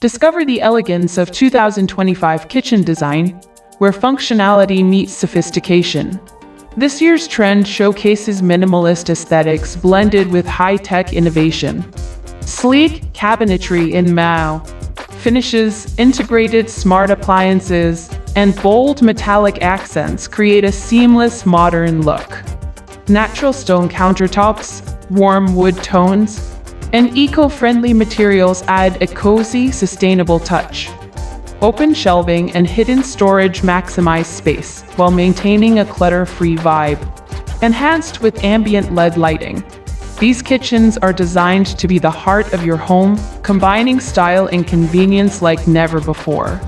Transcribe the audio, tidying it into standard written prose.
Discover the elegance of 2025 kitchen design, where functionality meets sophistication. This year's trend showcases minimalist aesthetics blended with high-tech innovation. Sleek cabinetry in Mao finishes, integrated smart appliances, and bold metallic accents create a seamless modern look. Natural stone countertops, warm wood tones, and eco-friendly materials add a cozy, sustainable touch. Open shelving and hidden storage maximize space while maintaining a clutter-free vibe. Enhanced with ambient LED lighting, these kitchens are designed to be the heart of your home, combining style and convenience like never before.